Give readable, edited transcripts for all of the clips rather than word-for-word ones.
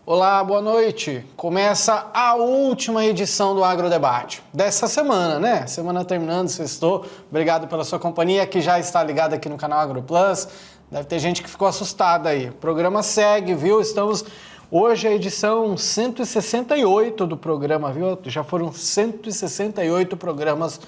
Olá, boa noite. Começa a última edição do Agrodebate dessa semana, né? Semana terminando, sextou. Obrigado pela sua companhia, que já está ligada aqui no canal AgroPlus. Deve ter gente que ficou assustada aí. O programa segue, viu? Estamos hoje a edição 168 do programa, viu? Já foram 168 programas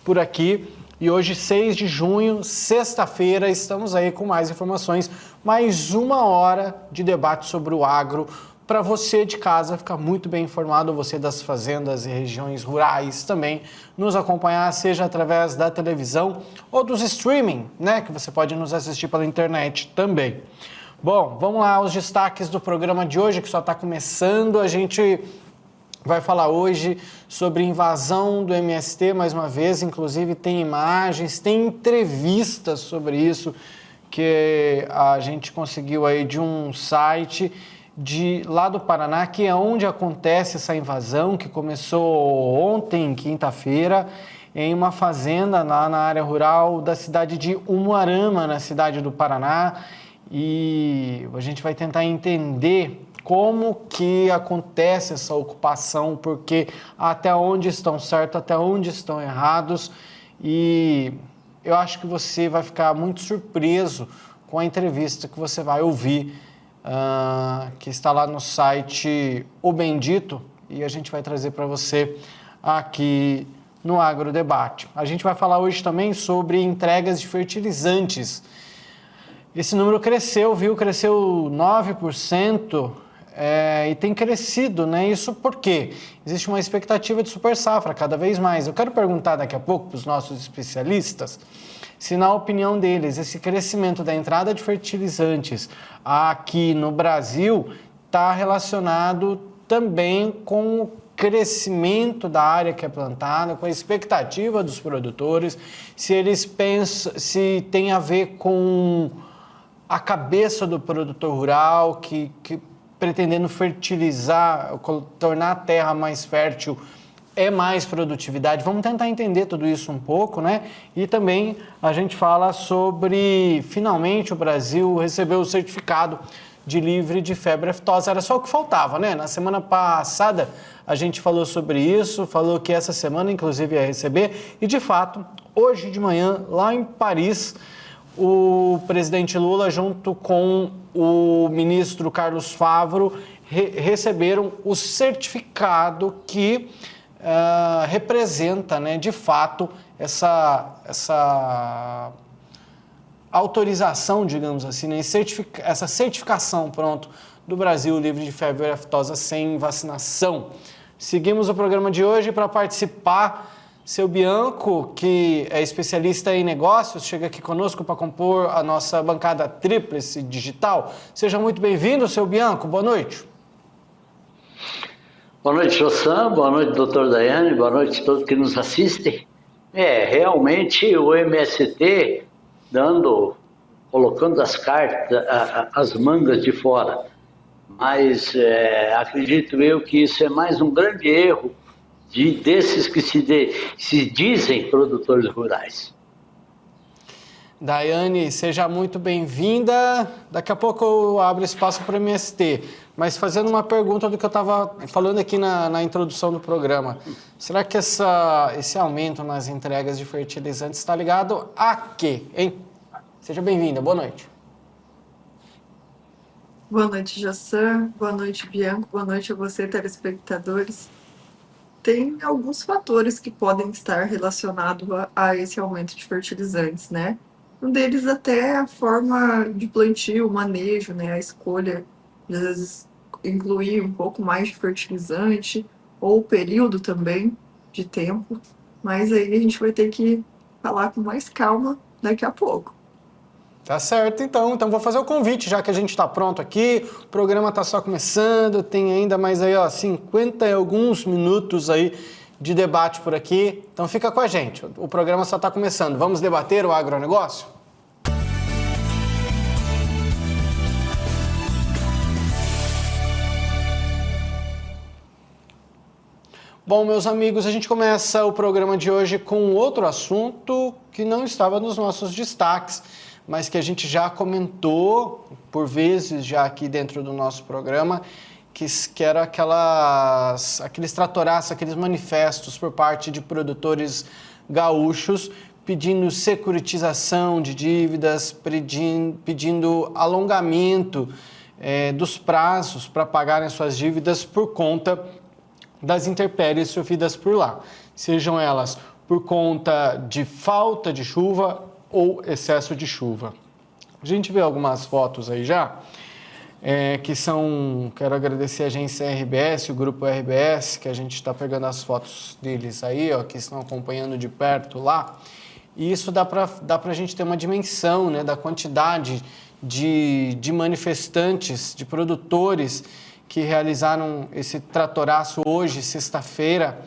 por aqui. E hoje, 6 de junho, sexta-feira, estamos aí com mais informações, mais uma hora de debate sobre o agro, para você de casa ficar muito bem informado, você das fazendas e regiões rurais também, nos acompanhar, seja através da televisão ou dos streaming, né, que você pode nos assistir pela internet também. Bom, vamos lá aos destaques do programa de hoje, que só está começando. A gente vai falar hoje sobre invasão do MST, mais uma vez, inclusive tem imagens, tem entrevistas sobre isso que a gente conseguiu aí de um site lá do Paraná, que é onde acontece essa invasão, que começou ontem, quinta-feira, em uma fazenda lá na área rural da cidade de Umuarama, na cidade do Paraná, e a gente vai tentar entender como que acontece essa ocupação, porque até onde estão certos, até onde estão errados, e eu acho que você vai ficar muito surpreso com a entrevista que você vai ouvir, que está lá no site O Bendito, e a gente vai trazer para você aqui no Agrodebate. A gente vai falar hoje também sobre entregas de fertilizantes. Esse número cresceu, viu? Cresceu 9%. E tem crescido, né? Isso porque existe uma expectativa de super safra cada vez mais. Eu quero perguntar daqui a pouco para os nossos especialistas se, na opinião deles, esse crescimento da entrada de fertilizantes aqui no Brasil está relacionado também com o crescimento da área que é plantada, com a expectativa dos produtores, se eles pensam, se tem a ver com a cabeça do produtor rural que pretendendo fertilizar, tornar a terra mais fértil, é mais produtividade. Vamos tentar entender tudo isso um pouco, né? E também a gente fala sobre, finalmente, o Brasil recebeu o certificado de livre de febre aftosa. Era só o que faltava, né? Na semana passada a gente falou sobre isso, falou que essa semana, inclusive, ia receber. E, de fato, hoje de manhã, lá em Paris, o presidente Lula, junto com o ministro Carlos Favaro, receberam o certificado que representa, né, de fato, essa autorização, digamos assim, né, essa certificação, pronto, do Brasil livre de febre aftosa sem vacinação. Seguimos o programa de hoje para participar. Seu Bianco, que é especialista em negócios, chega aqui conosco para compor a nossa bancada tríplice digital. Seja muito bem-vindo, seu Bianco. Boa noite. Boa noite, Jossan. Boa noite, doutor Daiane. Boa noite a todos que nos assistem. Realmente o MST colocando as cartas, as mangas de fora. Mas acredito eu que isso é mais um grande erro desses que se dizem produtores rurais. Daiane, seja muito bem-vinda. Daqui a pouco eu abro espaço para o MST, mas fazendo uma pergunta do que eu estava falando aqui na introdução do programa. Será que esse aumento nas entregas de fertilizantes está ligado a quê, hein? Seja bem-vinda, boa noite. Boa noite, Jossan. Boa noite, Bianco. Boa noite a você, telespectadores. Tem alguns fatores que podem estar relacionados a esse aumento de fertilizantes, né? Um deles até a forma de plantio, o manejo, né? A escolha, às vezes, incluir um pouco mais de fertilizante, ou o período também de tempo. Mas aí a gente vai ter que falar com mais calma daqui a pouco. Tá certo, então vou fazer o convite, já que a gente está pronto aqui, o programa está só começando, tem ainda mais aí, 50 e alguns minutos aí de debate por aqui, então fica com a gente, o programa só está começando. Vamos debater o agronegócio? Bom, meus amigos, a gente começa o programa de hoje com outro assunto que não estava nos nossos destaques, mas que a gente já comentou por vezes já aqui dentro do nosso programa, que era aqueles tratoraços, aqueles manifestos por parte de produtores gaúchos pedindo securitização de dívidas, pedindo alongamento dos prazos para pagarem suas dívidas por conta das intempéries sofridas por lá, sejam elas por conta de falta de chuva ou excesso de chuva. A gente vê algumas fotos aí já, quero agradecer a agência RBS, o grupo RBS, que a gente está pegando as fotos deles aí, ó, que estão acompanhando de perto lá, e isso dá para a gente ter uma dimensão, né, da quantidade de manifestantes, de produtores que realizaram esse tratoraço hoje, sexta-feira,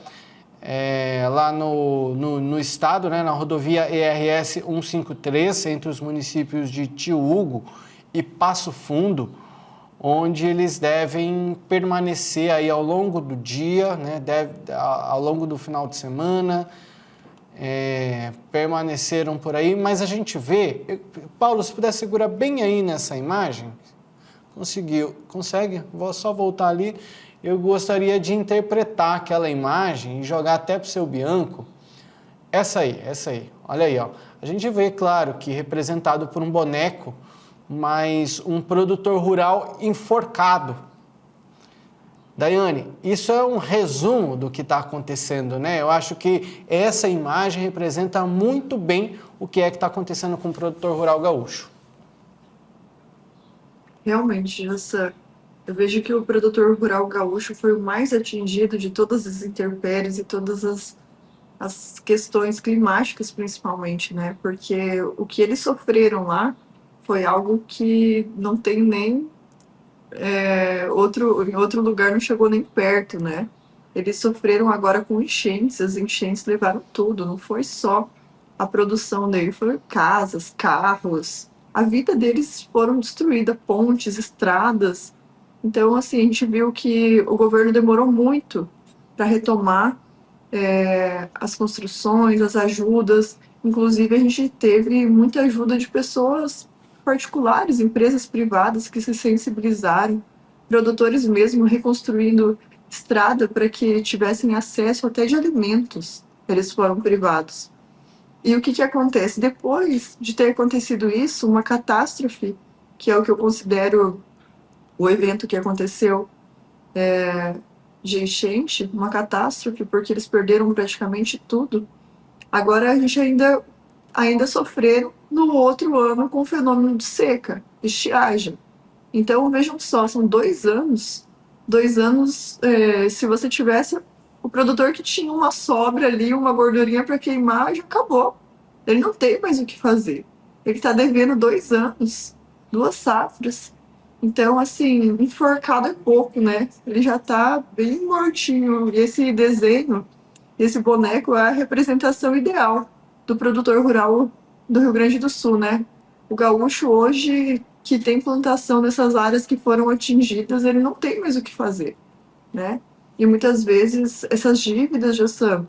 lá no estado, né, na rodovia ERS 153, entre os municípios de Tio Hugo e Passo Fundo, onde eles devem permanecer aí ao longo do dia, né, ao longo do final de semana, permaneceram por aí, mas a gente vê... Paulo, se puder segurar bem aí nessa imagem... Consegue? Vou só voltar ali. Eu gostaria de interpretar aquela imagem e jogar até para o seu Bianco. Essa aí. Olha aí, ó. A gente vê, claro, que representado por um boneco, mas um produtor rural enforcado. Daiane, isso é um resumo do que está acontecendo, né? Eu acho que essa imagem representa muito bem o que está acontecendo com o produtor rural gaúcho. Realmente, eu vejo que o produtor rural gaúcho foi o mais atingido de todas as intempéries e todas as questões climáticas, principalmente, né? Porque o que eles sofreram lá foi algo que não tem nem em outro lugar não chegou nem perto, né? Eles sofreram agora com enchentes, as enchentes levaram tudo, não foi só a produção dele, foi casas, carros, a vida deles foram destruídas, pontes, estradas. Então, assim, a gente viu que o governo demorou muito para retomar as construções, as ajudas. Inclusive, a gente teve muita ajuda de pessoas particulares, empresas privadas que se sensibilizaram, produtores mesmo reconstruindo estrada para que tivessem acesso até de alimentos. Eles foram privados. E o que acontece? Depois de ter acontecido isso, uma catástrofe, que é o que eu considero o evento que aconteceu de enchente, uma catástrofe, porque eles perderam praticamente tudo. Agora a gente ainda sofreram no outro ano com o fenômeno de seca, estiagem. Então, vejam só, são 2 anos. 2 anos, se você tivesse o produtor que tinha uma sobra ali, uma gordurinha para queimar, já acabou. Ele não tem mais o que fazer. Ele está devendo 2 anos, 2 safras. Então, assim, enforcado é pouco, né? Ele já está bem mortinho. E esse desenho, esse boneco é a representação ideal do produtor rural do Rio Grande do Sul, né? O gaúcho hoje, que tem plantação nessas áreas que foram atingidas, ele não tem mais o que fazer, né? E muitas vezes essas dívidas, Jassam,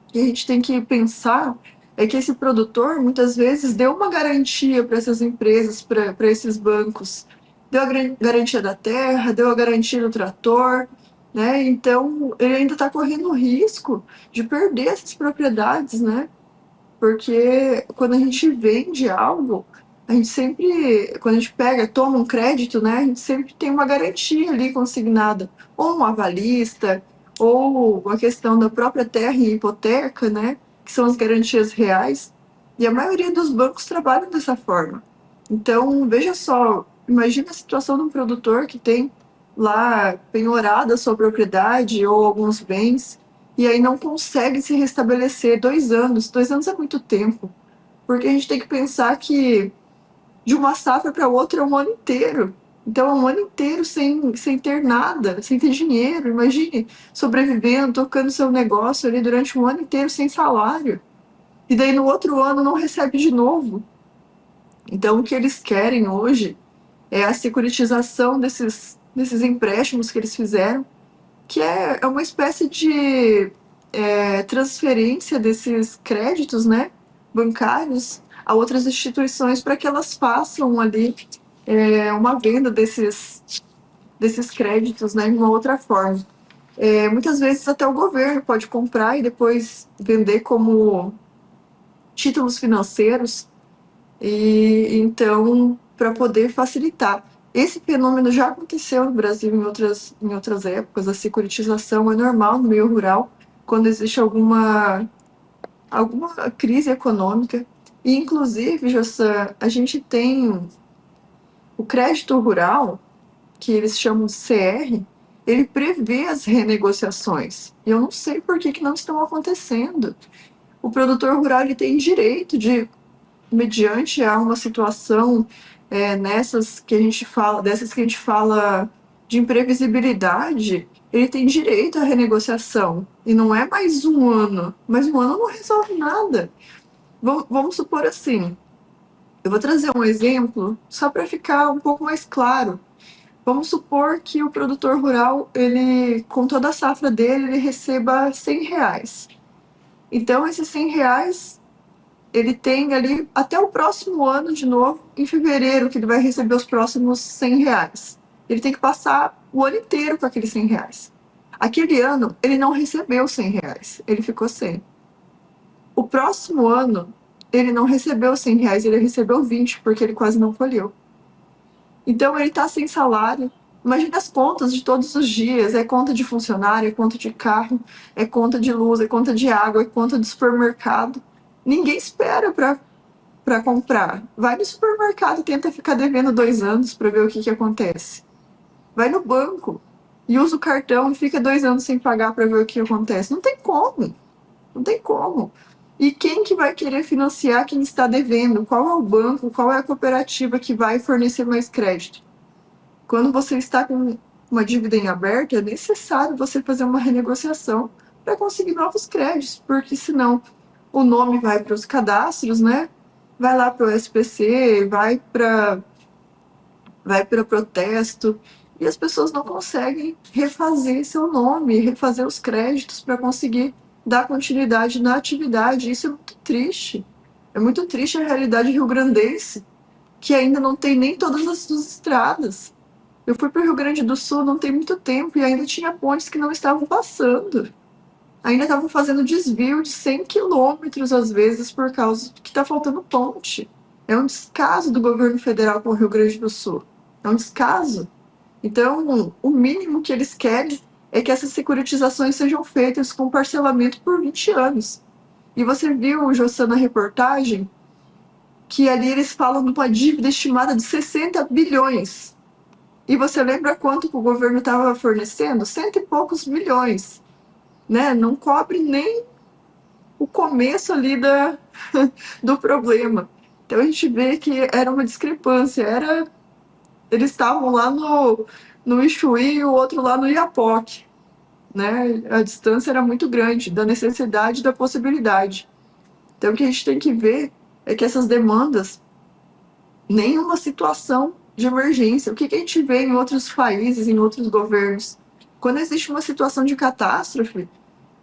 que a gente tem que pensar é que esse produtor, muitas vezes, deu uma garantia para essas empresas, para esses bancos. Deu a garantia da terra, deu a garantia do trator, né? Então, ele ainda está correndo o risco de perder essas propriedades, né? Porque quando a gente vende algo, a gente sempre, quando a gente toma um crédito, né? A gente sempre tem uma garantia ali consignada, ou um avalista, ou a questão da própria terra e hipoteca, né? Que são as garantias reais. E a maioria dos bancos trabalham dessa forma. Então, veja só, imagina a situação de um produtor que tem lá penhorada a sua propriedade ou alguns bens, e aí não consegue se restabelecer 2 anos. 2 anos é muito tempo, porque a gente tem que pensar que de uma safra para outra é um ano inteiro. Então, é um ano inteiro sem ter nada, sem ter dinheiro. Imagine sobrevivendo, tocando seu negócio ali durante um ano inteiro sem salário. E daí no outro ano não recebe de novo. Então, o que eles querem hoje é a securitização desses empréstimos que eles fizeram, que é uma espécie de transferência desses créditos, né, bancários a outras instituições para que elas façam ali uma venda desses créditos, né, de uma outra forma. Muitas vezes até o governo pode comprar e depois vender como títulos financeiros, e então para poder facilitar. Esse fenômeno já aconteceu no Brasil em outras épocas. A securitização é normal no meio rural, quando existe alguma crise econômica. E, inclusive, Jossan, a gente tem o crédito rural, que eles chamam de CR, ele prevê as renegociações. E eu não sei por que não estão acontecendo. O produtor rural ele tem direito de, mediante a uma situação dessas que a gente fala de imprevisibilidade, ele tem direito à renegociação. E não é mais um ano, mas um ano não resolve nada. Vamos supor assim, eu vou trazer um exemplo só para ficar um pouco mais claro. Vamos supor que o produtor rural, ele, com toda a safra dele, ele receba R$ 100. Então, esses R$ 100, ele tem ali até o próximo ano de novo, em fevereiro, que ele vai receber os próximos R$ 100. Ele tem que passar o ano inteiro com aqueles R$ 100. Aquele ano, ele não recebeu R$ 100, ele ficou sem. O próximo ano, ele não recebeu R$ 100, ele recebeu 20, porque ele quase não colheu. Então, ele está sem salário. Imagina as contas de todos os dias. É conta de funcionário, é conta de carro, é conta de luz, é conta de água, é conta de supermercado. Ninguém espera para comprar. Vai no supermercado e tenta ficar devendo 2 anos para ver o que acontece. Vai no banco e usa o cartão e fica 2 anos sem pagar para ver o que acontece. Não tem como. Não tem como. E quem que vai querer financiar quem está devendo? Qual é o banco, qual é a cooperativa que vai fornecer mais crédito? Quando você está com uma dívida em aberto, é necessário você fazer uma renegociação para conseguir novos créditos, porque senão o nome vai para os cadastros, né? Vai lá para o SPC, vai para protesto, e as pessoas não conseguem refazer seu nome, refazer os créditos para conseguir dar continuidade na atividade. Isso é muito triste. É muito triste a realidade rio-grandense, que ainda não tem nem todas as suas estradas. Eu fui para o Rio Grande do Sul não tem muito tempo e ainda tinha pontes que não estavam passando. Ainda estavam fazendo desvio de 100 quilômetros às vezes por causa de que está faltando ponte. É um descaso do governo federal com o Rio Grande do Sul. É um descaso. Então, o mínimo que eles querem é que essas securitizações sejam feitas com parcelamento por 20 anos. E você viu, Jossan, na reportagem, que ali eles falam de uma dívida estimada de 60 bilhões. E você lembra quanto que o governo estava fornecendo? 100 e poucos milhões. Né? Não cobre nem o começo ali do problema. Então a gente vê que era uma discrepância. Eles estavam lá no Ichuí e o outro lá no Iapoque. Né? A distância era muito grande da necessidade e da possibilidade. Então o que a gente tem que ver é que essas demandas, nenhuma situação de emergência. O que a gente vê em outros países, em outros governos? Quando existe uma situação de catástrofe,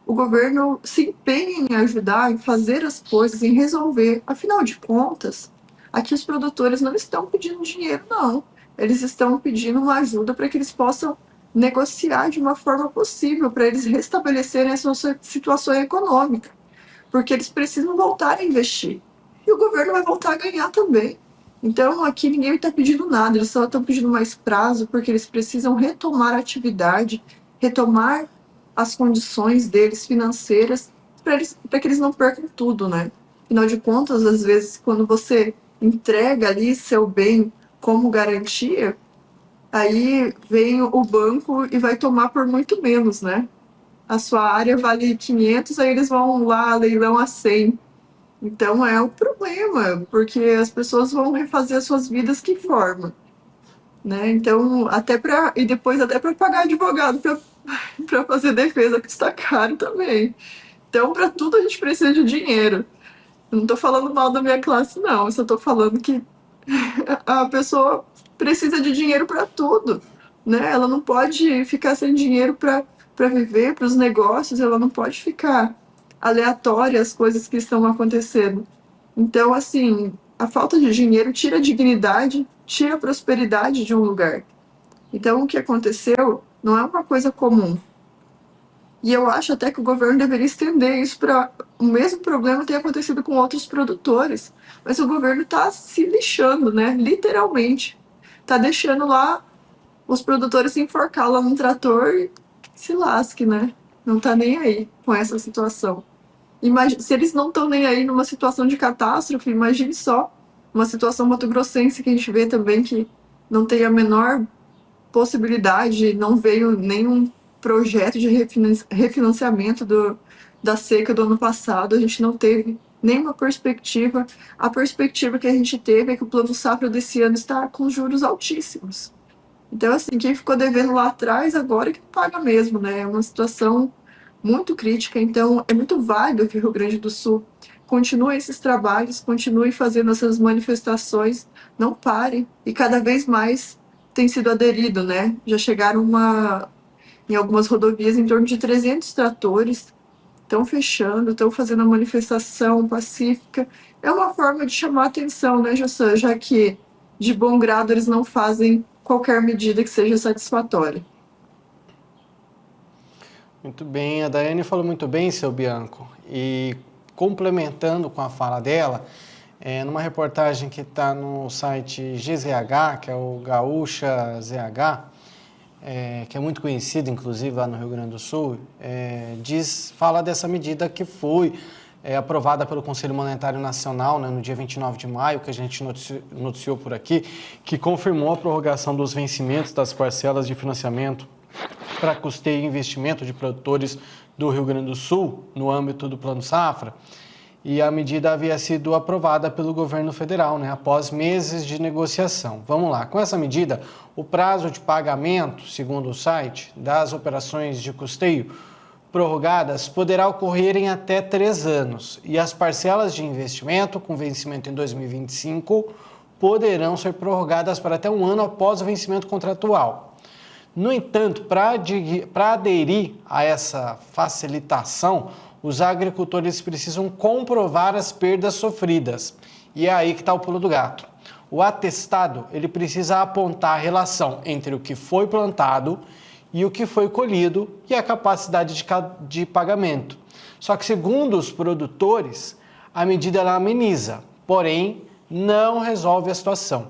o governo se empenha em ajudar, em fazer as coisas, em resolver. Afinal de contas, aqui os produtores não estão pedindo dinheiro, não. Eles estão pedindo uma ajuda para que eles possam negociar de uma forma possível, para eles restabelecerem a sua situação econômica. Porque eles precisam voltar a investir. E o governo vai voltar a ganhar também. Então, aqui ninguém está pedindo nada, eles só estão pedindo mais prazo, porque eles precisam retomar a atividade, retomar as condições deles financeiras, para que eles não percam tudo, né? Afinal de contas, às vezes, quando você entrega ali seu bem como garantia, aí vem o banco e vai tomar por muito menos, né? A sua área vale 500, aí eles vão lá, leilão a 100. Então é um problema, porque as pessoas vão refazer as suas vidas que forma, né? Então, e depois até para pagar advogado para fazer defesa, que está caro também. Então, para tudo a gente precisa de dinheiro. Eu não estou falando mal da minha classe, não. Eu só estou falando que a pessoa precisa de dinheiro para tudo, né? Ela não pode ficar sem dinheiro para viver, para os negócios, ela não pode ficar aleatória as coisas que estão acontecendo. Então, assim, a falta de dinheiro tira a dignidade, tira a prosperidade de um lugar. Então, o que aconteceu não é uma coisa comum. E eu acho até que o governo deveria estender isso para o mesmo problema ter acontecido com outros produtores. Mas o governo está se lixando, né? Literalmente. Está deixando lá os produtores se enforcar lá no trator e se lasque, né? Não está nem aí com essa situação. Se eles não estão nem aí numa situação de catástrofe, imagine só uma situação mato-grossense que a gente vê também que não tem a menor possibilidade, não veio nenhum projeto de refinanciamento da seca do ano passado, a gente não teve nenhuma perspectiva. A perspectiva que a gente teve é que o Plano Safra desse ano está com juros altíssimos. Então, assim, quem ficou devendo lá atrás, agora é que paga mesmo, né? É uma situação muito crítica. Então, é muito válido que o Rio Grande do Sul continue esses trabalhos, continue fazendo essas manifestações, não pare. E cada vez mais tem sido aderido, né? Já chegaram em algumas rodovias em torno de 300 tratores, estão fechando, estão fazendo a manifestação pacífica. É uma forma de chamar atenção, né, Jossan? Já que, de bom grado, eles não fazem qualquer medida que seja satisfatória. Muito bem, a Daiane falou muito bem, seu Bianco, e complementando com a fala dela, numa reportagem que está no site GZH, que é o Gaúcha ZH, que é muito conhecido, inclusive, lá no Rio Grande do Sul, fala dessa medida que foi aprovada pelo Conselho Monetário Nacional, né, no dia 29 de maio, que a gente noticiou por aqui, que confirmou a prorrogação dos vencimentos das parcelas de financiamento para custeio e investimento de produtores do Rio Grande do Sul, no âmbito do Plano Safra, e a medida havia sido aprovada pelo governo federal, né, após meses de negociação. Vamos lá, com essa medida, o prazo de pagamento, segundo o site, das operações de custeio prorrogadas poderá ocorrer em até 3 anos, e as parcelas de investimento com vencimento em 2025 poderão ser prorrogadas para até 1 ano após o vencimento contratual. No entanto, para aderir a essa facilitação, os agricultores precisam comprovar as perdas sofridas. E é aí que está o pulo do gato. O atestado, ele precisa apontar a relação entre o que foi plantado e o que foi colhido e a capacidade de pagamento. Só que, segundo os produtores, a medida ela ameniza, porém não resolve a situação,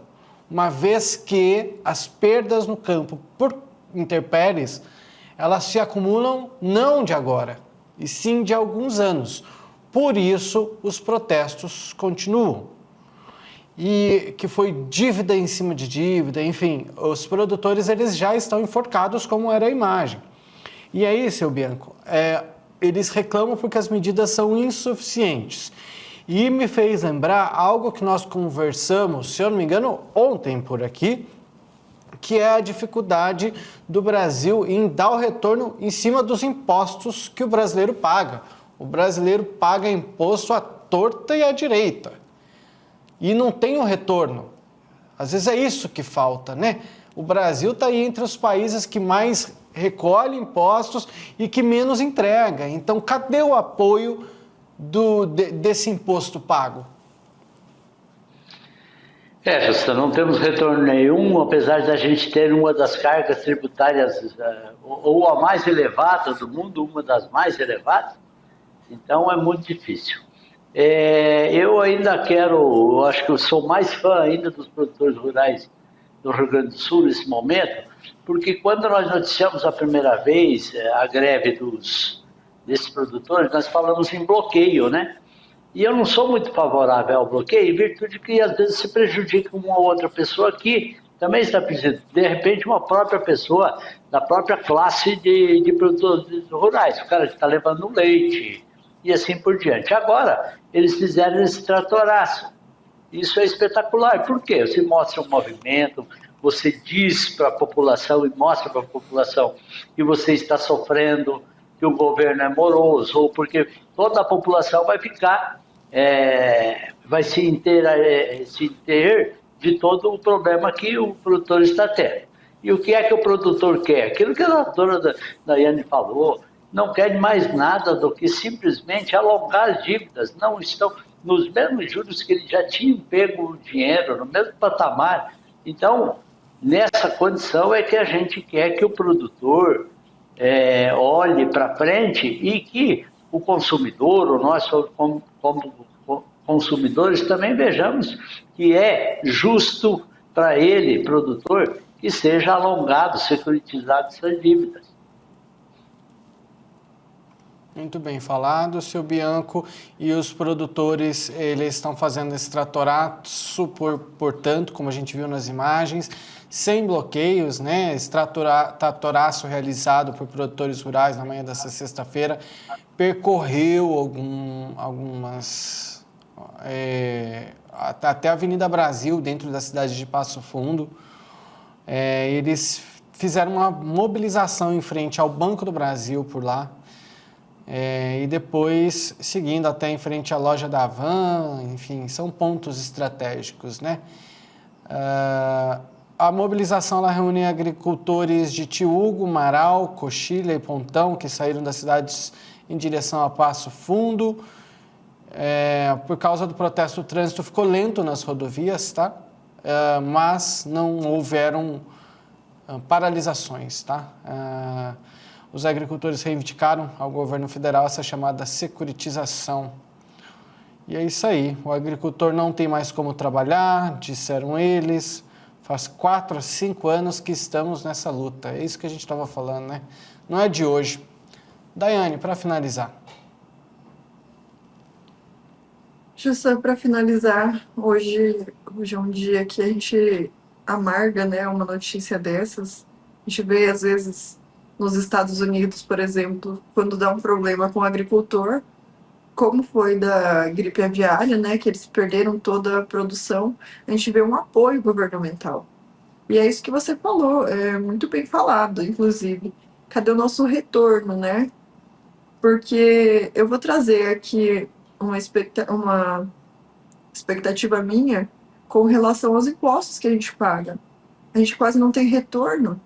uma vez que as perdas no campo por intempéries, elas se acumulam não de agora, e sim de alguns anos. Por isso, os protestos continuam. E que foi dívida em cima de dívida, enfim, os produtores eles já estão enforcados, como era a imagem. E aí, seu Bianco, eles reclamam porque as medidas são insuficientes. E me fez lembrar algo que nós conversamos, se eu não me engano, ontem por aqui, que é a dificuldade do Brasil em dar o retorno em cima dos impostos que o brasileiro paga. O brasileiro paga imposto à torta e à direita. E não tem um retorno. Às vezes é isso que falta, né? O Brasil está aí entre os países que mais recolhe impostos e que menos entrega. Então, cadê o apoio desse imposto pago? Justa, não temos retorno nenhum, apesar de a gente ter uma das cargas tributárias, ou a mais elevada do mundo, uma das mais elevadas, então é muito difícil. Eu ainda eu acho que eu sou mais fã ainda dos produtores rurais do Rio Grande do Sul nesse momento, porque quando nós noticiamos a primeira vez a greve desses produtores, nós falamos em bloqueio, né? E eu não sou muito favorável ao bloqueio, em virtude que às vezes se prejudica uma ou outra pessoa que também está precisando. De repente, uma própria pessoa da própria classe de produtores rurais, o cara que está levando leite e assim por diante. Agora, eles fizeram esse tratoraço. Isso é espetacular. Por quê? Você mostra um movimento, você diz para a população e mostra para a população que você está sofrendo, que o governo é moroso, ou porque toda a população vai ficar, vai se inteir de todo o problema que o produtor está tendo. E o que é que o produtor quer? Aquilo que a doutora Daiane falou, não quer mais nada do que simplesmente alongar as dívidas, não estão nos mesmos juros que ele já tinha pego o dinheiro, no mesmo patamar. Então, nessa condição é que a gente quer que o produtor olhe para frente e que o consumidor, ou nós como consumidores, também vejamos que é justo para ele, produtor, que seja alongado, securitizado essas dívidas. Muito bem falado, seu Bianco. E os produtores, eles estão fazendo esse tratoraço, portanto, como a gente viu nas imagens, sem bloqueios, né? Esse tratoraço realizado por produtores rurais na manhã dessa sexta-feira percorreu algumas... até a Avenida Brasil, dentro da cidade de Passo Fundo. Eles fizeram uma mobilização em frente ao Banco do Brasil por lá. E depois seguindo até em frente à loja da Havan, enfim, são pontos estratégicos, né? A mobilização ela reúne agricultores de Tiúgo, Marau, Coxilha e Pontão, que saíram das cidades em direção a Passo Fundo. Por causa do protesto, o trânsito ficou lento nas rodovias, tá? Mas não houveram paralisações, tá? Os agricultores reivindicaram ao governo federal essa chamada securitização. E é isso aí, o agricultor não tem mais como trabalhar, disseram eles. Faz 4 a 5 anos que estamos nessa luta. É isso que a gente estava falando, né? Não é de hoje. Daiane, para finalizar. Só para finalizar, hoje é um dia que a gente amarga, né, uma notícia dessas. A gente vê, às vezes, nos Estados Unidos, por exemplo, quando dá um problema com o agricultor, como foi da gripe aviária, né, que eles perderam toda a produção, a gente vê um apoio governamental. E é isso que você falou, é muito bem falado, inclusive. Cadê o nosso retorno, né? Porque eu vou trazer aqui uma expectativa minha com relação aos impostos que a gente paga. A gente quase não tem retorno,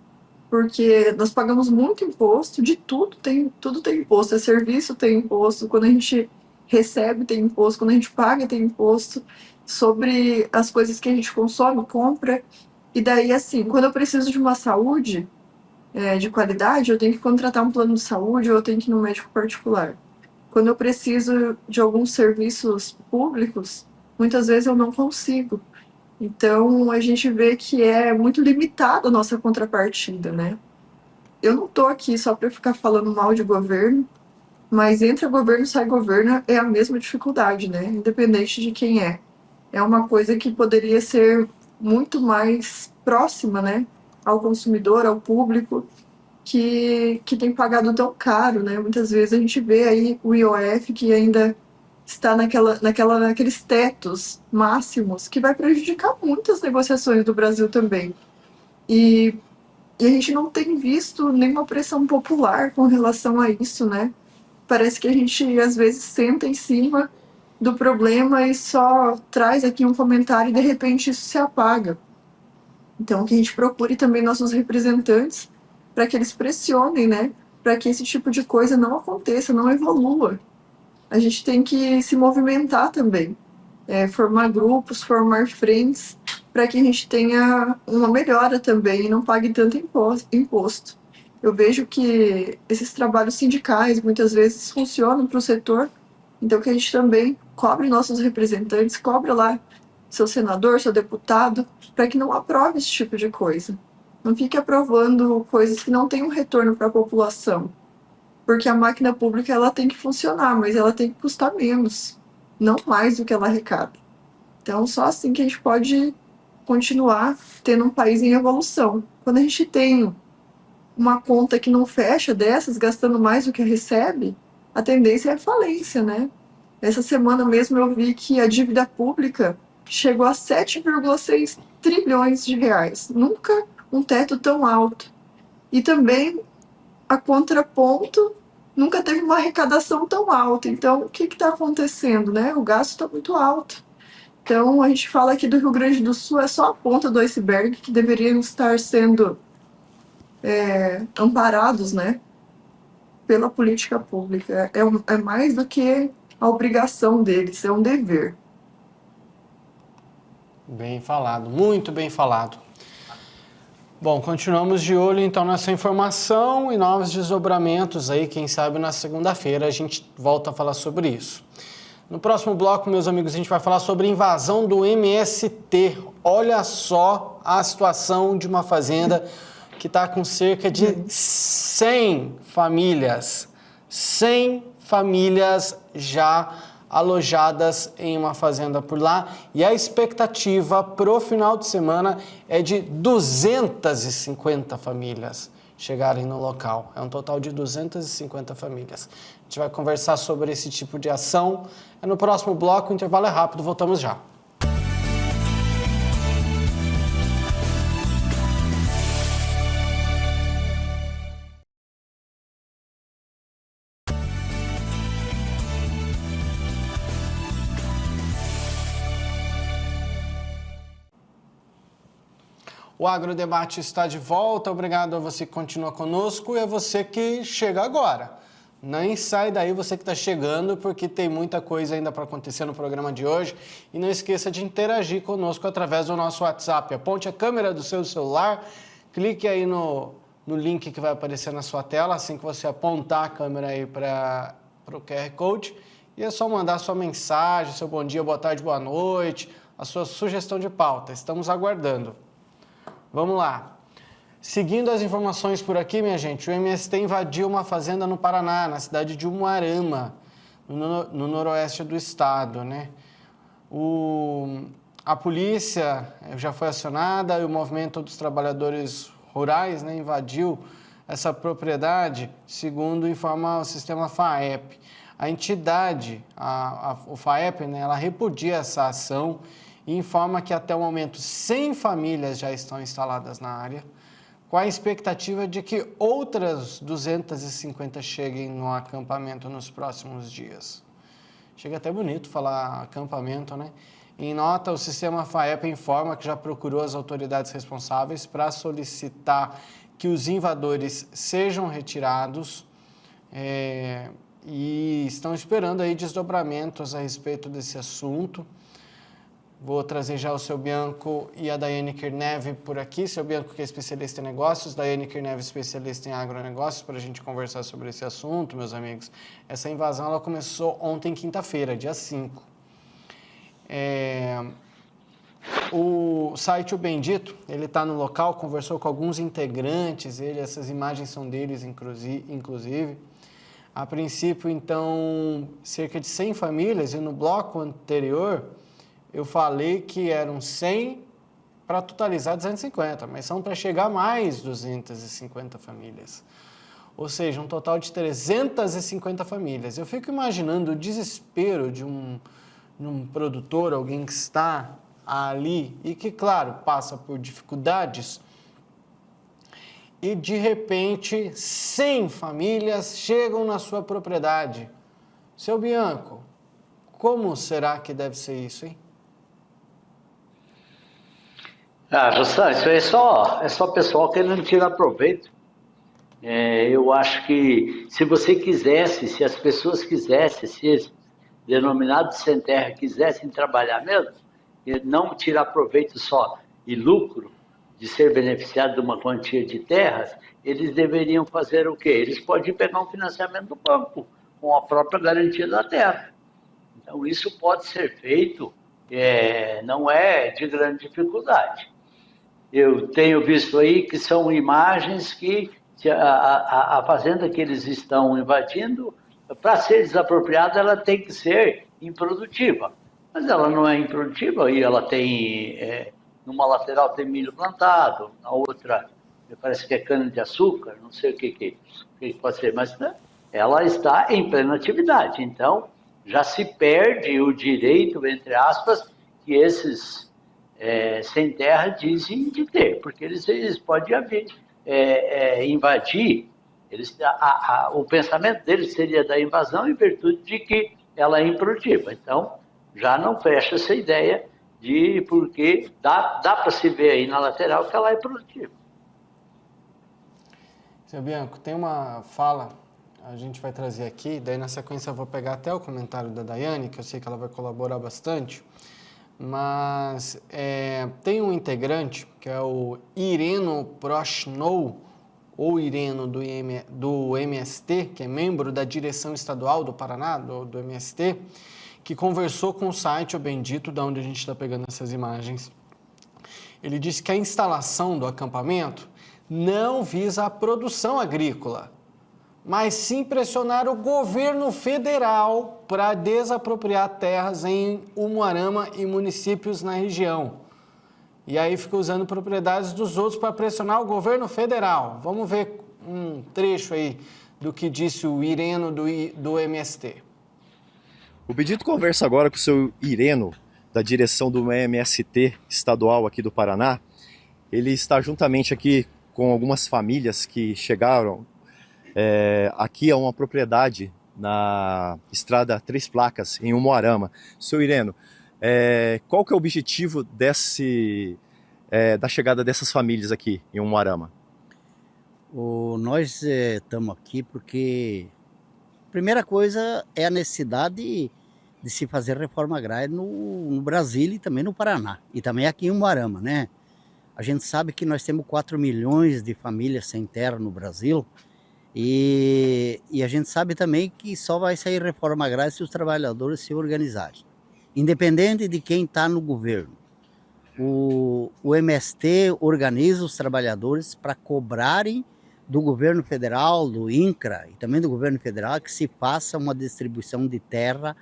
porque nós pagamos muito imposto, de tudo tem imposto, serviço tem imposto, quando a gente recebe tem imposto, quando a gente paga tem imposto, sobre as coisas que a gente consome, compra, e daí assim, quando eu preciso de uma saúde de qualidade, eu tenho que contratar um plano de saúde ou eu tenho que ir no médico particular. Quando eu preciso de alguns serviços públicos, muitas vezes eu não consigo. Então, a gente vê que é muito limitada a nossa contrapartida, né? Eu não estou aqui só para ficar falando mal de governo, mas entra governo, sai governo, é a mesma dificuldade, né? Independente de quem é. É uma coisa que poderia ser muito mais próxima, né? Ao consumidor, ao público, que tem pagado tão caro, né? Muitas vezes a gente vê aí o IOF que ainda está naqueles tetos máximos que vai prejudicar muitas negociações do Brasil também. E a gente não tem visto nenhuma pressão popular com relação a isso, né? Parece que a gente, às vezes, senta em cima do problema e só traz aqui um comentário e, de repente, isso se apaga. Então, que a gente procure também nossos representantes para que eles pressionem, né? Para que esse tipo de coisa não aconteça, não evolua. A gente tem que se movimentar também, formar grupos, formar frentes, para que a gente tenha uma melhora também e não pague tanto imposto. Eu vejo que esses trabalhos sindicais muitas vezes funcionam para o setor, então que a gente também cobre nossos representantes, cobre lá seu senador, seu deputado, para que não aprove esse tipo de coisa. Não fique aprovando coisas que não têm um retorno para a população. Porque a máquina pública ela tem que funcionar, mas ela tem que custar menos, não mais do que ela arrecada. Então, só assim que a gente pode continuar tendo um país em evolução. Quando a gente tem uma conta que não fecha dessas, gastando mais do que recebe, a tendência é a falência, né? Essa semana mesmo eu vi que a dívida pública chegou a 7,6 trilhões de reais. Nunca um teto tão alto. E também, a contraponto, nunca teve uma arrecadação tão alta. Então, o que está acontecendo, né? O gasto está muito alto. Então, a gente fala aqui do Rio Grande do Sul, é só a ponta do iceberg que deveriam estar sendo amparados, né? Pela política pública. É mais do que a obrigação deles, é um dever. Bem falado, muito bem falado. Bom, continuamos de olho então nessa informação e novos desdobramentos aí, quem sabe na segunda-feira a gente volta a falar sobre isso. No próximo bloco, meus amigos, a gente vai falar sobre invasão do MST. Olha só a situação de uma fazenda que está com cerca de 100 famílias. 100 famílias já alojadas em uma fazenda por lá. E a expectativa para o final de semana é de 250 famílias chegarem no local. É um total de 250 famílias. A gente vai conversar sobre esse tipo de ação. É no próximo bloco, o intervalo é rápido, voltamos já. O Agrodebate está de volta, obrigado a você que continua conosco e a você que chega agora. Nem sai daí você que está chegando, porque tem muita coisa ainda para acontecer no programa de hoje. E não esqueça de interagir conosco através do nosso WhatsApp. Aponte a câmera do seu celular, clique aí no link que vai aparecer na sua tela, assim que você apontar a câmera aí para o QR Code. E é só mandar sua mensagem, seu bom dia, boa tarde, boa noite, a sua sugestão de pauta. Estamos aguardando. Vamos lá. Seguindo as informações por aqui, minha gente, o MST invadiu uma fazenda no Paraná, na cidade de Umuarama, no noroeste do estado, né? A polícia já foi acionada e o movimento dos trabalhadores rurais, né, invadiu essa propriedade, segundo informa o sistema FAEP. A entidade, o FAEP, né, ela repudia essa ação e informa que até o momento 100 famílias já estão instaladas na área, com a expectativa de que outras 250 cheguem no acampamento nos próximos dias. Chega até bonito falar acampamento, né? Em nota, o sistema FAEP informa que já procurou as autoridades responsáveis para solicitar que os invasores sejam retirados e estão esperando aí desdobramentos a respeito desse assunto. Vou trazer já o seu Bianco e a Daiane Kirnev por aqui. Seu Bianco, que é especialista em negócios, Daiane Kirnev, especialista em agronegócios, para a gente conversar sobre esse assunto, meus amigos. Essa invasão ela começou ontem, quinta-feira, dia 5. O site O Bendito, ele está no local, conversou com alguns integrantes, essas imagens são deles, inclusive. A princípio, então, cerca de 100 famílias, e no bloco anterior eu falei que eram 100 para totalizar 250, mas são para chegar a mais 250 famílias. Ou seja, um total de 350 famílias. Eu fico imaginando o desespero de um produtor, alguém que está ali e que, claro, passa por dificuldades e, de repente, 100 famílias chegam na sua propriedade. Seu Bianco, como será que deve ser isso, hein? Jussão, isso é só pessoal querendo tirar proveito. Eu acho que se você quisesse, se as pessoas quisessem, se os denominados sem terra quisessem trabalhar mesmo, e não tirar proveito só e lucro de ser beneficiado de uma quantia de terras, eles deveriam fazer o quê? Eles podem pegar um financiamento do banco com a própria garantia da terra. Então, isso pode ser feito, não é de grande dificuldade. Eu tenho visto aí que são imagens que a fazenda que eles estão invadindo, para ser desapropriada, ela tem que ser improdutiva. Mas ela não é improdutiva e ela tem, numa lateral tem milho plantado, na outra parece que é cana-de-açúcar, não sei o que pode ser, mas né, ela está em plena atividade. Então, já se perde o direito, entre aspas, que esses sem terra dizem de ter, porque eles podem invadir, o pensamento deles seria da invasão em virtude de que ela é improdutiva. Então, já não fecha essa ideia porque dá para se ver aí na lateral que ela é produtiva. Seu Bianco, tem uma fala, a gente vai trazer aqui, daí na sequência eu vou pegar até o comentário da Daiane, que eu sei que ela vai colaborar bastante, mas tem um integrante, que é o Ireno Prochnow, ou Ireno do MST, que é membro da direção estadual do Paraná, do MST, que conversou com o site O Bendito, da onde a gente está pegando essas imagens. Ele disse que a instalação do acampamento não visa a produção agrícola, mas sim pressionar o governo federal para desapropriar terras em Umuarama e municípios na região. E aí fica usando propriedades dos outros para pressionar o governo federal. Vamos ver um trecho aí do que disse o Ireno do MST. O Bendito conversa agora com o seu Ireno, da direção do MST estadual aqui do Paraná. Ele está juntamente aqui com algumas famílias que chegaram aqui a uma propriedade na estrada Três Placas, em Umuarama. Seu Ireno, qual que é o objetivo da chegada dessas famílias aqui em Umuarama? Nós estamos aqui porque a primeira coisa é a necessidade de se fazer reforma agrária no Brasil e também no Paraná, e também aqui em Umuarama, né? A gente sabe que nós temos 4 milhões de famílias sem terra no Brasil, e a gente sabe também que só vai sair reforma agrária se os trabalhadores se organizarem, independente de quem está no governo. O MST organiza os trabalhadores para cobrarem do governo federal, do INCRA e também do governo federal, que se faça uma distribuição de terra,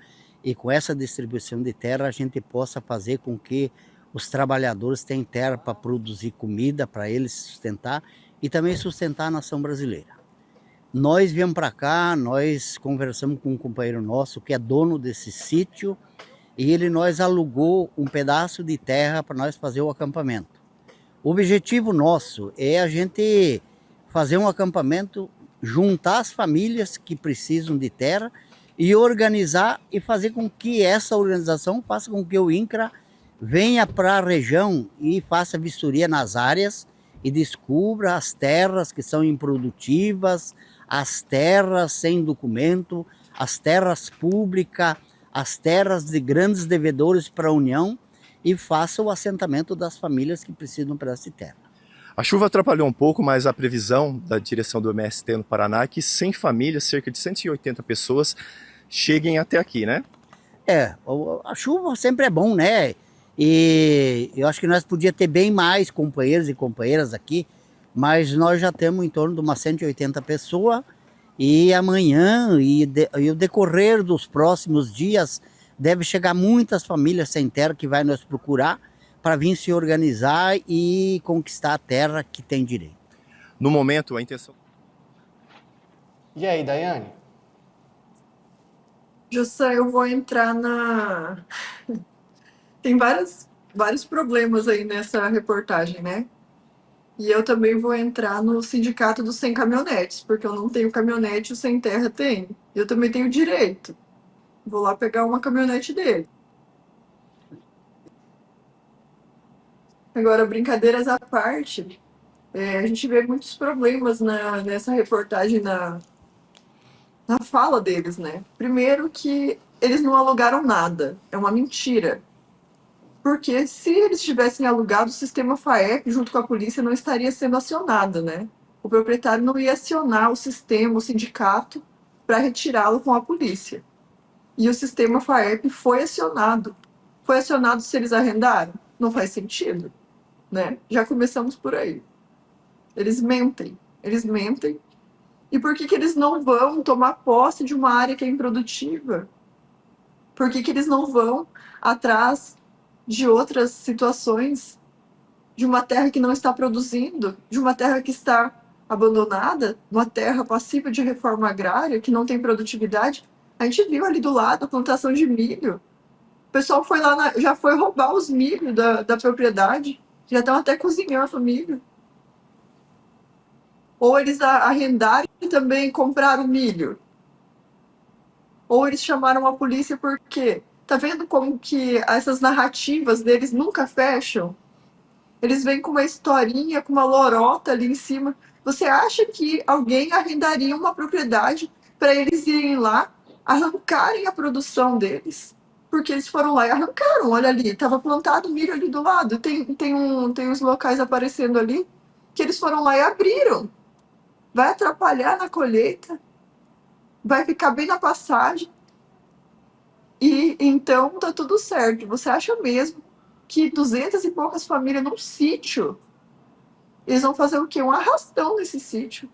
e com essa distribuição de terra a gente possa fazer com que os trabalhadores tenham terra para produzir comida, para eles sustentar e também sustentar a nação brasileira. Nós viemos para cá, nós conversamos com um companheiro nosso que é dono desse sítio, e ele nos alugou um pedaço de terra para nós fazer o acampamento. O objetivo nosso é a gente fazer um acampamento, juntar as famílias que precisam de terra e organizar e fazer com que essa organização faça com que o INCRA venha para a região e faça vistoria nas áreas e descubra as terras que são improdutivas, as terras sem documento, as terras públicas, as terras de grandes devedores para a União, e faça o assentamento das famílias que precisam de um pedaço de terra. A chuva atrapalhou um pouco, mas a previsão da direção do MST no Paraná é que 100 famílias, cerca de 180 pessoas, cheguem até aqui, né? A chuva sempre é bom, né? E eu acho que nós podíamos ter bem mais companheiros e companheiras aqui, mas nós já temos em torno de umas 180 pessoas, e amanhã e o decorrer dos próximos dias deve chegar muitas famílias sem terra que vai nos procurar para vir se organizar e conquistar a terra que tem direito. No momento, a intenção... E aí, Daiane? Jussa, eu vou entrar na... Tem vários problemas aí nessa reportagem, né? E eu também vou entrar no sindicato dos sem caminhonetes, porque eu não tenho caminhonete, o sem terra tem. Eu também tenho direito. Vou lá pegar uma caminhonete dele. Agora, brincadeiras à parte, a gente vê muitos problemas nessa reportagem, na fala deles, né? Primeiro que eles não alugaram nada, é uma mentira. Porque se eles tivessem alugado, o sistema FAEP, junto com a polícia, não estaria sendo acionado, né? O proprietário não ia acionar o sistema, o sindicato, para retirá-lo com a polícia. E o sistema FAEP foi acionado. Foi acionado se eles arrendaram? Não faz sentido, né? Já começamos por aí. Eles mentem. E por que eles não vão tomar posse de uma área que é improdutiva? Por que eles não vão atrás de outras situações, de uma terra que não está produzindo, de uma terra que está abandonada, uma terra passiva de reforma agrária, que não tem produtividade? A gente viu ali do lado a plantação de milho. O pessoal foi lá, já foi roubar os milho da propriedade, já estão até cozinhando o milho. Ou eles arrendaram e também compraram milho. Ou eles chamaram a polícia porque... Tá vendo como que essas narrativas deles nunca fecham? Eles vêm com uma historinha, com uma lorota ali em cima. Você acha que alguém arrendaria uma propriedade para eles irem lá, arrancarem a produção deles Porque eles foram lá e arrancaram. Olha ali, estava plantado milho ali do lado. Tem uns locais aparecendo ali que eles foram lá e abriram. Vai atrapalhar na colheita, vai ficar bem na passagem. E então tá tudo certo. Você acha mesmo que 200 e poucas famílias num sítio, eles vão fazer o quê? Um arrastão nesse sítio.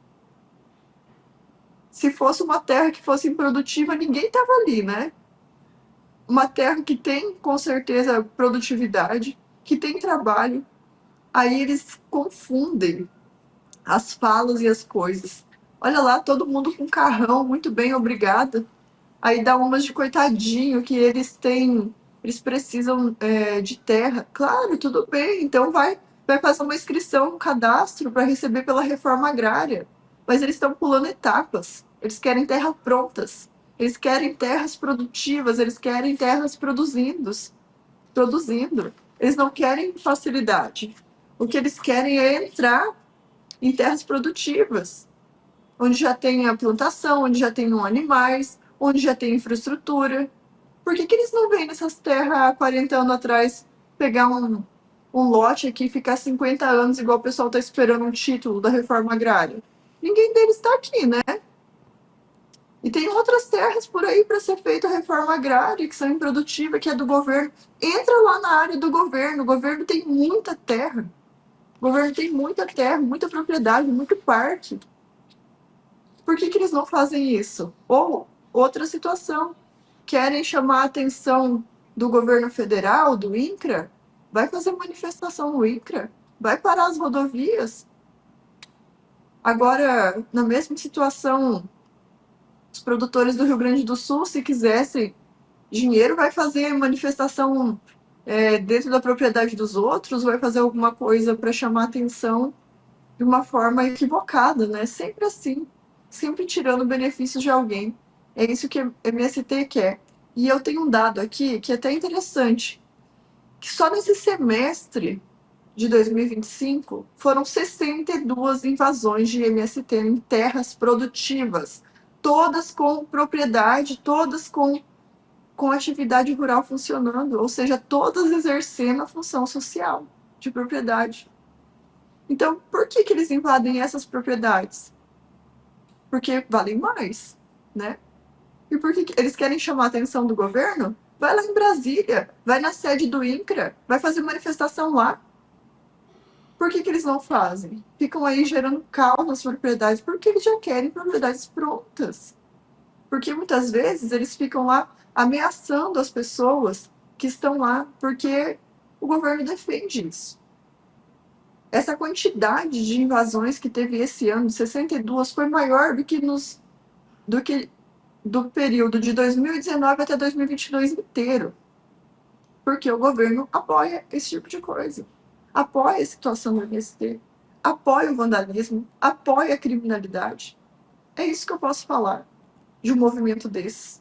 Se fosse uma terra que fosse improdutiva, ninguém tava ali, né? Uma terra que tem, com certeza, produtividade, que tem trabalho. Aí eles confundem as falas e as coisas. Olha lá, todo mundo com carrão, muito bem, obrigada. Aí dá umas de coitadinho que eles precisam de terra. Claro, tudo bem, então vai fazer uma inscrição, um cadastro para receber pela reforma agrária. Mas eles estão pulando etapas. Eles querem terras prontas. Eles querem terras produtivas, eles querem terras produzindo. Eles não querem facilidade. O que eles querem é entrar em terras produtivas, onde já tem a plantação, onde já tenham animais, onde já tem infraestrutura. Por que eles não vêm nessas terras há 40 anos atrás, pegar um lote aqui e ficar 50 anos, igual o pessoal está esperando um título da reforma agrária? Ninguém deles está aqui, né? E tem outras terras por aí para ser feita a reforma agrária, que são improdutivas, que é do governo. Entra lá na área do governo. O governo tem muita terra. O governo tem muita terra, muita propriedade, muito parque. Por que eles não fazem isso? Ou outra situação, querem chamar a atenção do governo federal, do INCRA? Vai fazer manifestação no INCRA? Vai parar as rodovias? Agora, na mesma situação, os produtores do Rio Grande do Sul, se quisessem dinheiro, vai fazer manifestação dentro da propriedade dos outros, vai fazer alguma coisa para chamar atenção de uma forma equivocada, né? Sempre assim, sempre tirando benefícios de alguém. É isso que a MST quer. E eu tenho um dado aqui que é até interessante, que só nesse semestre de 2025 foram 62 invasões de MST em terras produtivas, todas com propriedade, todas com atividade rural funcionando, ou seja, todas exercendo a função social de propriedade. Então, por que eles invadem essas propriedades? Porque valem mais, né? E por que eles querem chamar a atenção do governo? Vai lá em Brasília, vai na sede do INCRA, vai fazer manifestação lá. Por que eles não fazem? Ficam aí gerando caos nas propriedades, porque eles já querem propriedades prontas. Porque muitas vezes eles ficam lá ameaçando as pessoas que estão lá, porque o governo defende isso. Essa quantidade de invasões que teve esse ano, 62, foi maior do que do período de 2019 até 2022 inteiro. Porque o governo apoia esse tipo de coisa. Apoia a situação do MST, apoia o vandalismo, apoia a criminalidade. É isso que eu posso falar de um movimento desse.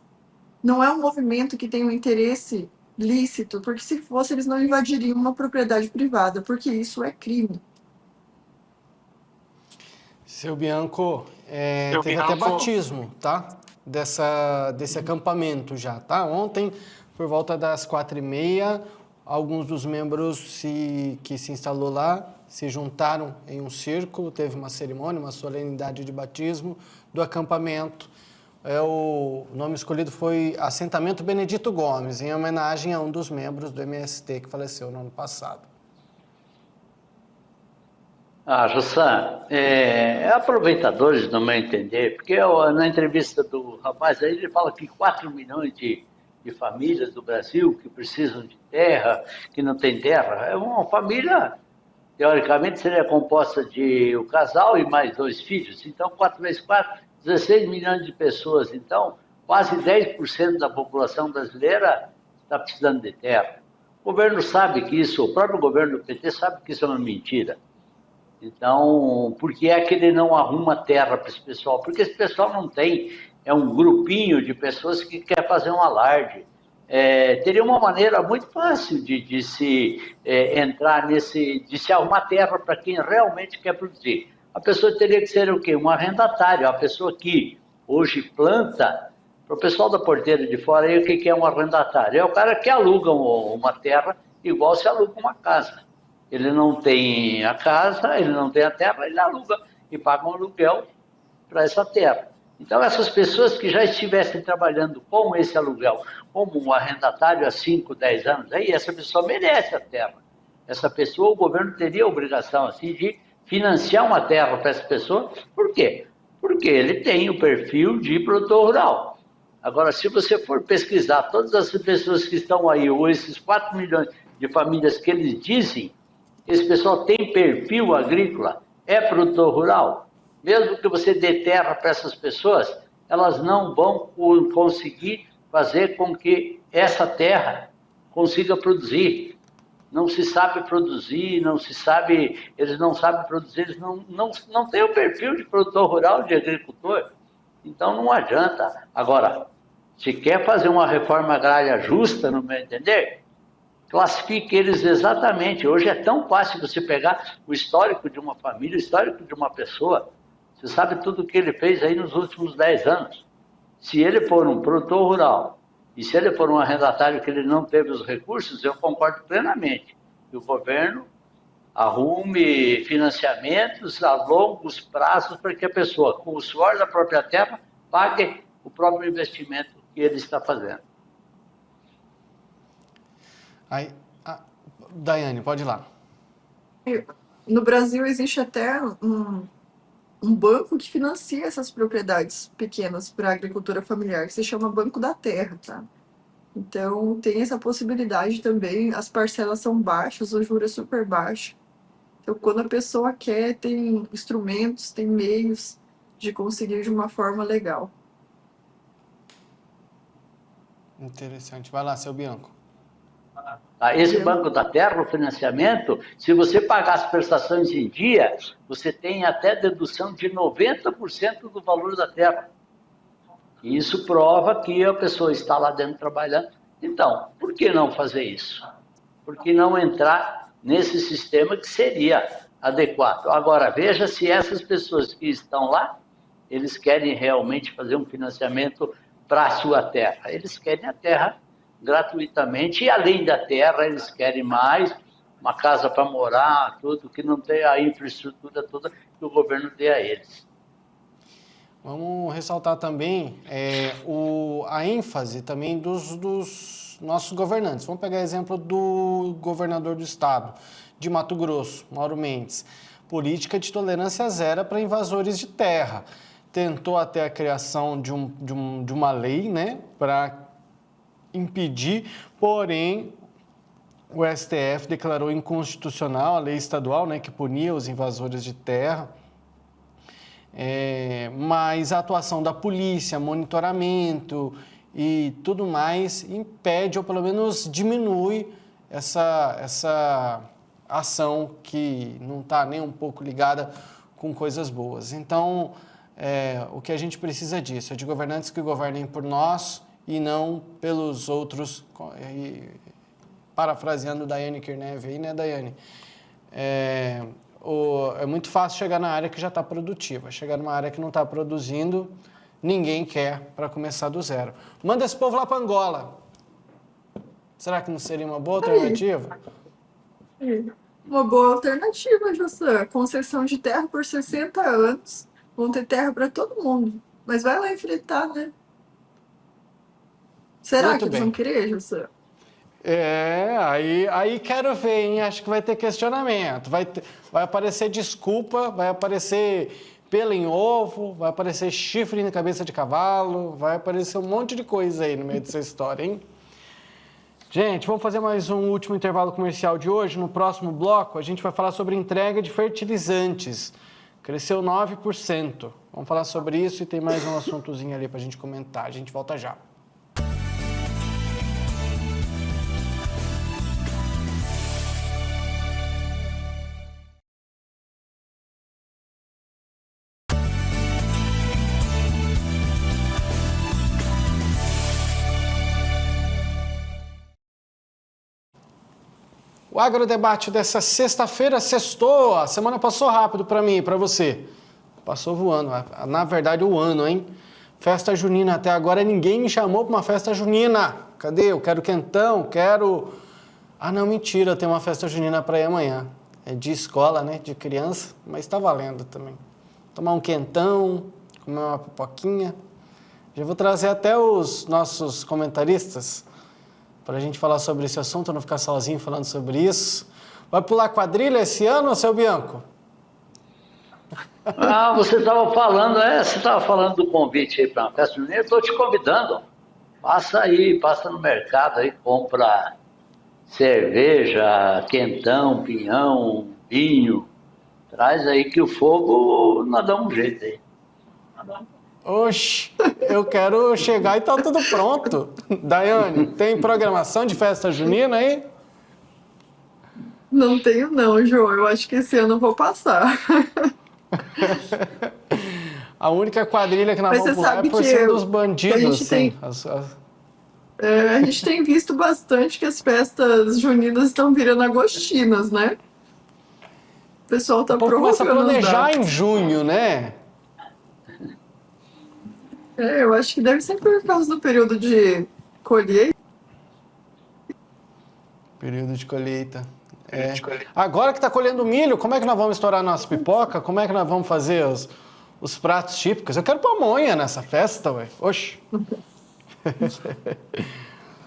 Não é um movimento que tem um interesse lícito, porque se fosse eles não invadiriam uma propriedade privada, porque isso é crime. Seu Bianco, teve até batismo, tá? Desse acampamento já, tá? Ontem, por volta das 4h30, alguns dos membros que se instalou lá se juntaram em um círculo, teve uma cerimônia, uma solenidade de batismo do acampamento. O nome escolhido foi Assentamento Benedito Gomes, em homenagem a um dos membros do MST que faleceu no ano passado. Jussan, aproveitadores do meu entender, porque na entrevista do rapaz aí, ele fala que 4 milhões de famílias do Brasil que precisam de terra, que não tem terra. É uma família, teoricamente, seria composta de o casal e mais 2 filhos. Então, 4 vezes 4, 16 milhões de pessoas. Então, quase 10% da população brasileira está precisando de terra. O governo sabe que isso, o próprio governo do PT sabe que isso é uma mentira. Então, por que é que ele não arruma terra para esse pessoal? Porque esse pessoal não tem, é um grupinho de pessoas que quer fazer um alarde. Teria uma maneira muito fácil de se entrar de se arrumar terra para quem realmente quer produzir. A pessoa teria que ser o quê? Um arrendatário, a pessoa que hoje planta Para o pessoal da porteira de fora, aí, o que é um arrendatário? É o cara que aluga uma terra igual se aluga uma casa. Ele não tem a casa, ele não tem a terra, ele aluga e paga um aluguel para essa terra. Então, essas pessoas que já estivessem trabalhando com esse aluguel, como um arrendatário há 5, 10 anos, aí essa pessoa merece a terra. Essa pessoa, o governo teria a obrigação assim, de financiar uma terra para essa pessoa. Por quê? Porque ele tem o perfil de produtor rural. Agora, se você for pesquisar todas as pessoas que estão aí, ou esses 4 milhões de famílias que eles dizem, esse pessoal tem perfil agrícola, é produtor rural. Mesmo que você dê terra para essas pessoas, elas não vão conseguir fazer com que essa terra consiga produzir. Não se sabe produzir, eles não sabem produzir, eles não têm o perfil de produtor rural, de agricultor. Então não adianta. Agora, se quer fazer uma reforma agrária justa, no meu entender, classifique eles exatamente. Hoje é tão fácil você pegar o histórico de uma família, o histórico de uma pessoa. Você sabe tudo o que ele fez aí nos últimos 10 anos. Se ele for um produtor rural e se ele for um arrendatário que ele não teve os recursos, eu concordo plenamente que o governo arrume financiamentos a longos prazos para que a pessoa, com o suor da própria terra, pague o próprio investimento que ele está fazendo. Aí, Daiane, pode ir lá. No Brasil existe até um banco que financia essas propriedades pequenas para a agricultura familiar, que se chama Banco da Terra, tá? Então, tem essa possibilidade também, as parcelas são baixas, o juro é super baixo. Então, quando a pessoa quer, tem instrumentos, tem meios de conseguir de uma forma legal. Interessante. Vai lá, seu Bianco. Esse Banco da Terra, o financiamento, se você pagar as prestações em dia, você tem até dedução de 90% do valor da terra. E isso prova que a pessoa está lá dentro trabalhando. Então, por que não fazer isso? Por que não entrar nesse sistema que seria adequado? Agora, veja se essas pessoas que estão lá, eles querem realmente fazer um financiamento para a sua terra. Eles querem a terra gratuitamente, e além da terra, eles querem mais, uma casa para morar, tudo, que não tem a infraestrutura toda que o governo dê a eles. Vamos ressaltar também a ênfase também dos nossos governantes. Vamos pegar exemplo do governador do estado de Mato Grosso, Mauro Mendes. Política de tolerância zero para invasores de terra. Tentou até a criação de uma lei, né, para impedir, porém o STF declarou inconstitucional a lei estadual, né, que punia os invasores de terra. Mas a atuação da polícia, monitoramento e tudo mais impede ou pelo menos diminui essa ação que não está nem um pouco ligada com coisas boas. Então, o que a gente precisa disso é de governantes que governem por nós e não pelos outros, parafraseando Daiane Kirnev aí, né, Daiane? É muito fácil chegar na área que já está produtiva. Chegar numa área que não está produzindo, ninguém quer para começar do zero. Manda esse povo lá para Angola. Será que não seria uma boa alternativa? Uma boa alternativa, Jossan. Concessão de terra por 60 anos. Vão ter terra para todo mundo. Mas vai lá enfrentar, né? Será Muito que eles bem. vão querer, Jossan? Aí quero ver, hein? Acho que vai ter questionamento. Vai aparecer desculpa, vai aparecer pelo em ovo, vai aparecer chifre na cabeça de cavalo, vai aparecer um monte de coisa aí no meio dessa história, hein? Gente, vamos fazer mais um último intervalo comercial de hoje. No próximo bloco, a gente vai falar sobre entrega de fertilizantes. Cresceu 9%. Vamos falar sobre isso e tem mais um assuntozinho ali para a gente comentar. A gente volta já. O agrodebate dessa sexta-feira sextou. A semana passou rápido para mim e para você. Passou voando. Na verdade, o ano, hein? Festa junina, até agora ninguém me chamou para uma festa junina. Cadê? Eu quero quentão, quero... Ah, não, mentira, tem uma festa junina para ir amanhã. É de escola, né? De criança, mas tá valendo também. Tomar um quentão, comer uma pipoquinha. Já vou trazer até os nossos comentaristas para a gente falar sobre esse assunto, não ficar sozinho falando sobre isso. Vai pular quadrilha esse ano, seu Bianco? Ah, você estava falando do convite aí para uma festa junina, eu estou te convidando. Passa aí, passa no mercado aí, compra cerveja, quentão, pinhão, vinho. Traz aí que o fogo nós dá um jeito aí. Oxe, eu quero chegar e tá tudo pronto. Daiane, tem programação de festa junina aí? Não tenho não, João. Eu acho que esse ano eu vou passar. A única quadrilha que nós Mas vamos você pular é sabe por que cima dos bandidos, a gente assim. tem- a gente tem visto bastante que as festas juninas estão virando agostinas, né? O pessoal tá O povo começa a prorrogando as planejar datas. em junho, né? Eu acho que deve ser por causa do período de colheita. Período de colheita. É. Agora que está colhendo milho, como é que nós vamos estourar nossa pipoca? Como é que nós vamos fazer os pratos típicos? Eu quero pamonha nessa festa, ué. Oxi.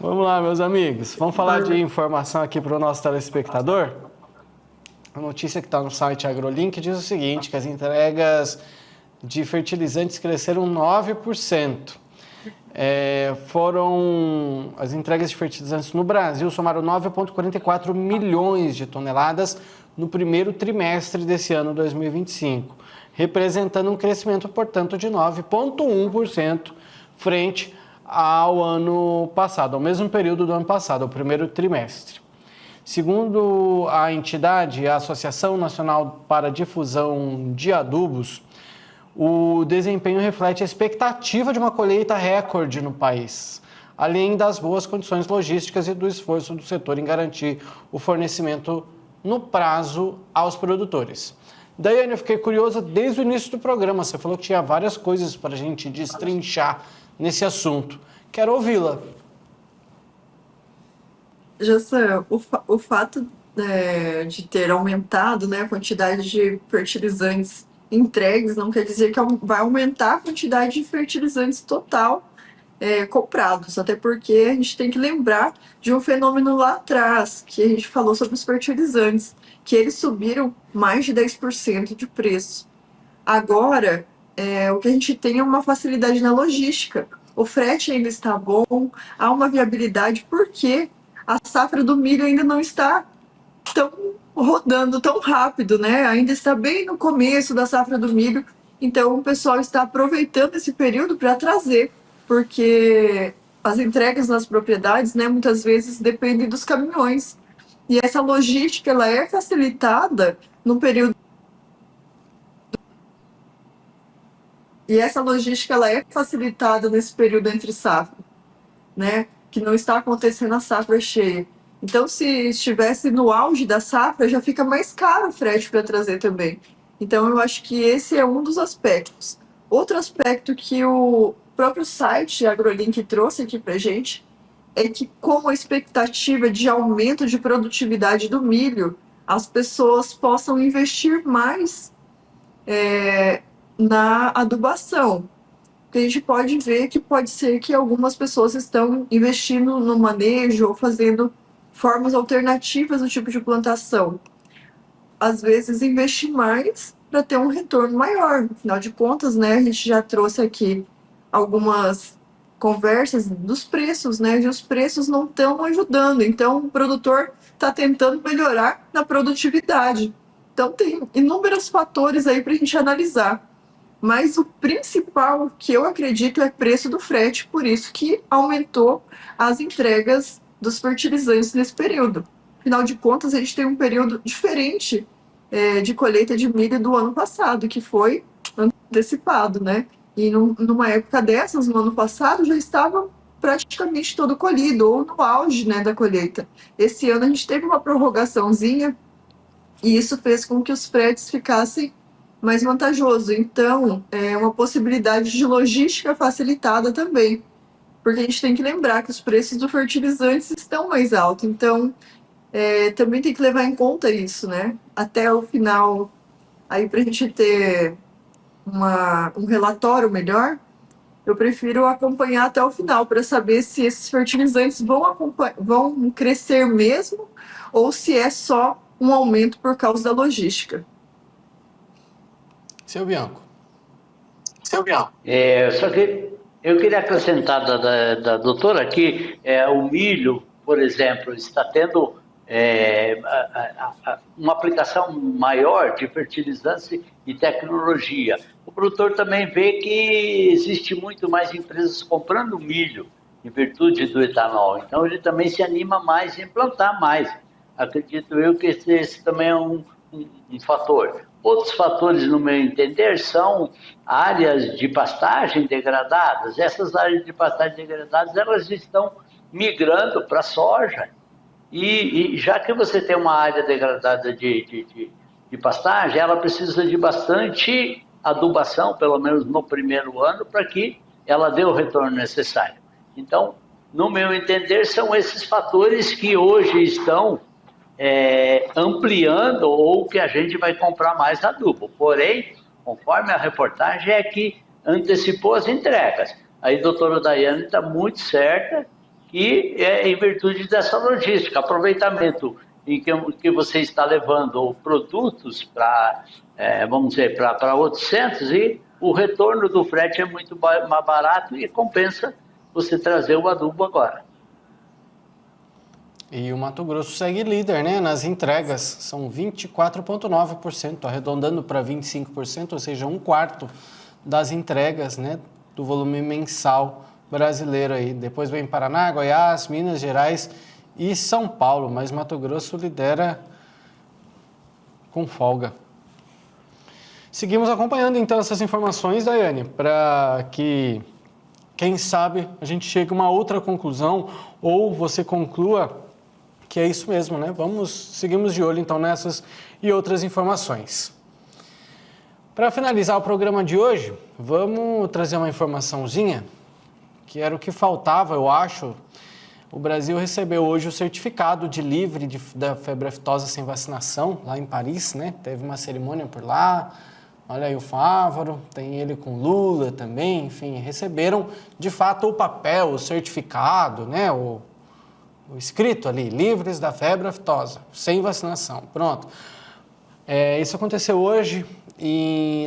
Vamos lá, meus amigos. Vamos falar de informação aqui para o nosso telespectador. A notícia que está no site AgroLink diz o seguinte, que as entregas de fertilizantes cresceram 9%. As entregas de fertilizantes no Brasil somaram 9,44 milhões de toneladas no primeiro trimestre desse ano 2025, representando um crescimento, portanto, de 9,1% frente ao ano passado, ao mesmo período do ano passado, ao primeiro trimestre. Segundo a entidade, a Associação Nacional para a Difusão de Adubos, o desempenho reflete a expectativa de uma colheita recorde no país, além das boas condições logísticas e do esforço do setor em garantir o fornecimento no prazo aos produtores. Daiane, eu fiquei curiosa desde o início do programa. Você falou que tinha várias coisas para a gente destrinchar nesse assunto. Quero ouvi-la. Jassan, o fato de ter aumentado, né, a quantidade de fertilizantes entregues não quer dizer que vai aumentar a quantidade de fertilizantes total comprados, até porque a gente tem que lembrar de um fenômeno lá atrás, que a gente falou sobre os fertilizantes, que eles subiram mais de 10% de preço. Agora, o que a gente tem é uma facilidade na logística. O frete ainda está bom, há uma viabilidade, porque a safra do milho ainda não está rodando tão rápido, né? Ainda está bem no começo da safra do milho, então o pessoal está aproveitando esse período para trazer, porque as entregas nas propriedades, né, muitas vezes dependem dos caminhões. E essa logística, ela é facilitada no período. E essa logística, ela é facilitada nesse período entre safra, né? Que não está acontecendo a safra cheia. Então, se estivesse no auge da safra, já fica mais caro o frete para trazer também. Então, eu acho que esse é um dos aspectos. Outro aspecto que o próprio site AgroLink trouxe aqui para a gente é que, com a expectativa de aumento de produtividade do milho, as pessoas possam investir mais na adubação. Porque a gente pode ver que pode ser que algumas pessoas estão investindo no manejo ou fazendo formas alternativas do tipo de plantação. Às vezes, investir mais para ter um retorno maior. Afinal de contas, né, a gente já trouxe aqui algumas conversas dos preços, né, e os preços não estão ajudando. Então, o produtor está tentando melhorar na produtividade. Então, tem inúmeros fatores aí para a gente analisar. Mas o principal que eu acredito é o preço do frete, por isso que aumentou as entregas dos fertilizantes nesse período. Afinal de contas, a gente tem um período diferente de colheita de milho do ano passado, que foi antecipado, né? E numa época dessas, no ano passado, já estava praticamente todo colhido, ou no auge, né, da colheita. Esse ano a gente teve uma prorrogaçãozinha, e isso fez com que os fretes ficassem mais vantajoso. Então, é uma possibilidade de logística facilitada também, porque a gente tem que lembrar que os preços dos fertilizantes estão mais altos. Então, também tem que levar em conta isso, né? Até o final, aí para a gente ter um relatório melhor, eu prefiro acompanhar até o final para saber se esses fertilizantes vão crescer mesmo ou se é só um aumento por causa da logística. Seu Bianco. Só que eu queria acrescentar da doutora que o milho, por exemplo, está tendo uma aplicação maior de fertilizantes e tecnologia. O produtor também vê que existe muito mais empresas comprando milho em virtude do etanol. Então ele também se anima mais em plantar mais. Acredito eu que esse também é um fator. Outros fatores, no meu entender, são áreas de pastagem degradadas. Essas áreas de pastagem degradadas, elas estão migrando para a soja. E já que você tem uma área degradada de pastagem, ela precisa de bastante adubação, pelo menos no primeiro ano, para que ela dê o retorno necessário. Então, no meu entender, são esses fatores que hoje estão ampliando ou que a gente vai comprar mais adubo. Porém, conforme a reportagem, é que antecipou as entregas. Aí a doutora Daiane está muito certa que é em virtude dessa logística, aproveitamento em que você está levando produtos para, vamos dizer, para outros centros, e o retorno do frete é muito mais barato e compensa você trazer o adubo agora. E o Mato Grosso segue líder, né, nas entregas, são 24,9%, arredondando para 25%, ou seja, 1/4 das entregas, né, do volume mensal brasileiro aí. Depois vem Paraná, Goiás, Minas Gerais e São Paulo, mas Mato Grosso lidera com folga. Seguimos acompanhando então essas informações, Daiane, para que, quem sabe, a gente chegue a uma outra conclusão ou você conclua que é isso mesmo, né? Seguimos de olho então nessas e outras informações. Para finalizar o programa de hoje, vamos trazer uma informaçãozinha, que era o que faltava, eu acho. O Brasil recebeu hoje o certificado de livre da febre aftosa sem vacinação, lá em Paris, né? Teve uma cerimônia por lá. Olha aí o Fávaro, tem ele com Lula também, enfim, receberam de fato o papel, o certificado, né? O escrito ali, livres da febre aftosa, sem vacinação, pronto. Isso aconteceu hoje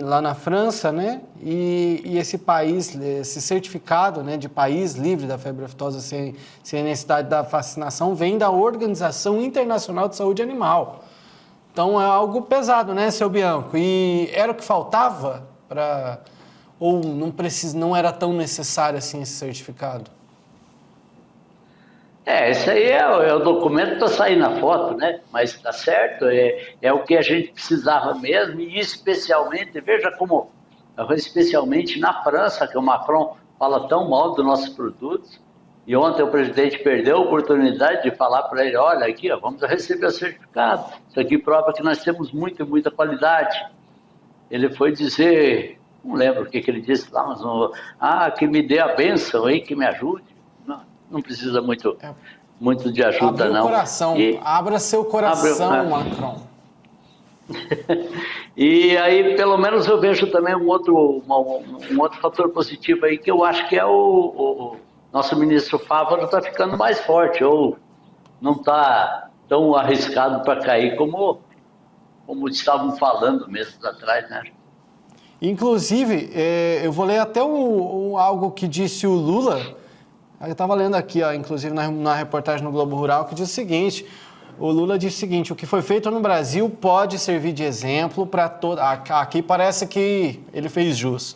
lá na França, né? E esse país, esse certificado, né, de país livre da febre aftosa sem necessidade da vacinação vem da Organização Internacional de Saúde Animal. Então é algo pesado, né, seu Bianco? E era o que faltava ou não era tão necessário assim esse certificado? Esse aí é o documento para sair na foto, né? Mas está certo, é o que a gente precisava mesmo, e especialmente, veja como, especialmente na França, que o Macron fala tão mal dos nossos produtos, e ontem o presidente perdeu a oportunidade de falar para ele, olha aqui, vamos receber o certificado, isso aqui prova que nós temos muita qualidade. Ele foi dizer, não lembro o que ele disse lá, mas que me dê a bênção aí, que me ajude. Não precisa muito de ajuda, Abre não. Coração. Abra seu coração, Macron. E aí, pelo menos, eu vejo também um outro fator positivo aí, que eu acho que é o nosso ministro Fávaro está ficando mais forte, ou não está tão arriscado para cair como estavam falando meses atrás, né? Inclusive, eu vou ler até algo que disse o Lula. Eu estava lendo aqui, inclusive na reportagem no Globo Rural, que diz o seguinte: o Lula disse o seguinte, o que foi feito no Brasil pode servir de exemplo para toda... Aqui parece que ele fez jus.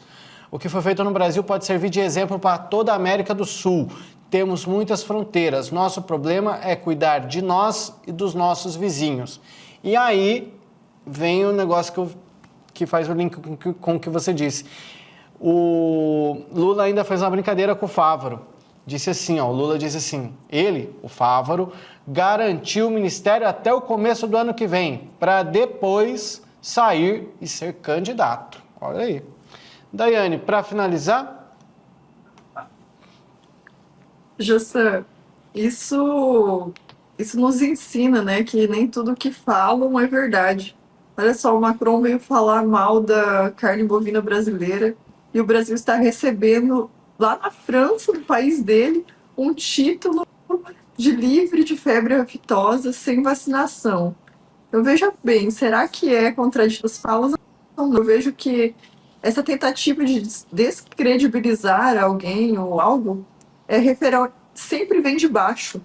O que foi feito no Brasil pode servir de exemplo para toda a América do Sul. Temos muitas fronteiras. Nosso problema é cuidar de nós e dos nossos vizinhos. E aí vem o negócio que faz o link com o que você disse. O Lula ainda fez uma brincadeira com o Fávaro. Disse assim, o Lula disse assim, ele, o Fávaro, garantiu o ministério até o começo do ano que vem, para depois sair e ser candidato. Olha aí. Daiane, para finalizar... Jossan, isso nos ensina, né, que nem tudo que falam é verdade. Olha só, o Macron veio falar mal da carne bovina brasileira e o Brasil está recebendo lá na França, no país dele, um título de livre de febre aftosa sem vacinação. Eu vejo bem, será que é contraditório as falas? Não, eu vejo que essa tentativa de descredibilizar alguém ou algo sempre vem de baixo.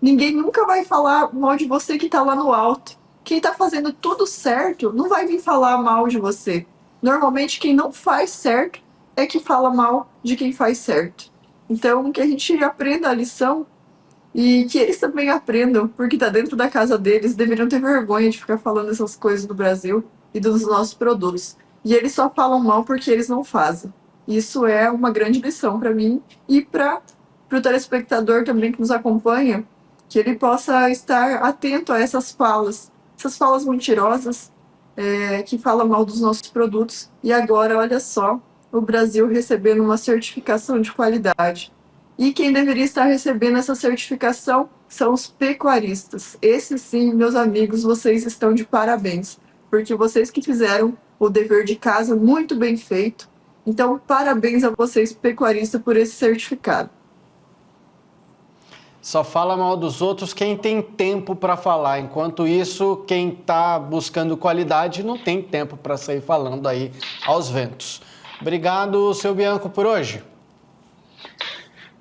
Ninguém nunca vai falar mal de você que está lá no alto. Quem está fazendo tudo certo não vai vir falar mal de você. Normalmente, quem não faz certo é que fala mal de quem faz certo. Então, que a gente aprenda a lição e que eles também aprendam, porque está dentro da casa deles, deveriam ter vergonha de ficar falando essas coisas do Brasil e dos nossos produtos. E eles só falam mal porque eles não fazem. Isso é uma grande lição para mim e para o telespectador também que nos acompanha, que ele possa estar atento a essas falas mentirosas, que falam mal dos nossos produtos. E agora, olha só, o Brasil recebendo uma certificação de qualidade. E quem deveria estar recebendo essa certificação são os pecuaristas. Esses sim, meus amigos, vocês estão de parabéns, porque vocês que fizeram o dever de casa muito bem feito. Então, parabéns a vocês, pecuaristas, por esse certificado. Só fala mal dos outros quem tem tempo para falar. Enquanto isso, quem está buscando qualidade não tem tempo para sair falando aí aos ventos. Obrigado, seu Bianco, por hoje.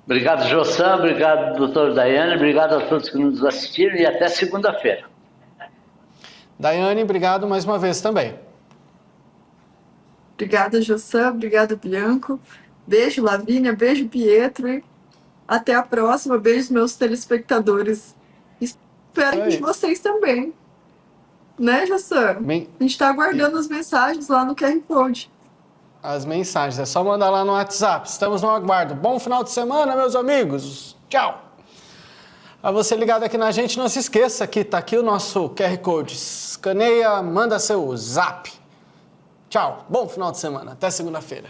Obrigado, Jossan. Obrigado, doutor Daiane. Obrigado a todos que nos assistiram e até segunda-feira. Daiane, obrigado mais uma vez também. Obrigada, Jossan. Obrigada, Bianco. Beijo, Lavínia. Beijo, Pietro. Até a próxima. Beijo, meus telespectadores. Espero de vocês também. Né, Jossan? A gente está aguardando as mensagens lá no QR Code. As mensagens, é só mandar lá no WhatsApp. Estamos no aguardo. Bom final de semana, meus amigos. Tchau. A você ligado aqui na gente, não se esqueça que está aqui o nosso QR Code. Escaneia, manda seu zap. Tchau. Bom final de semana. Até segunda-feira.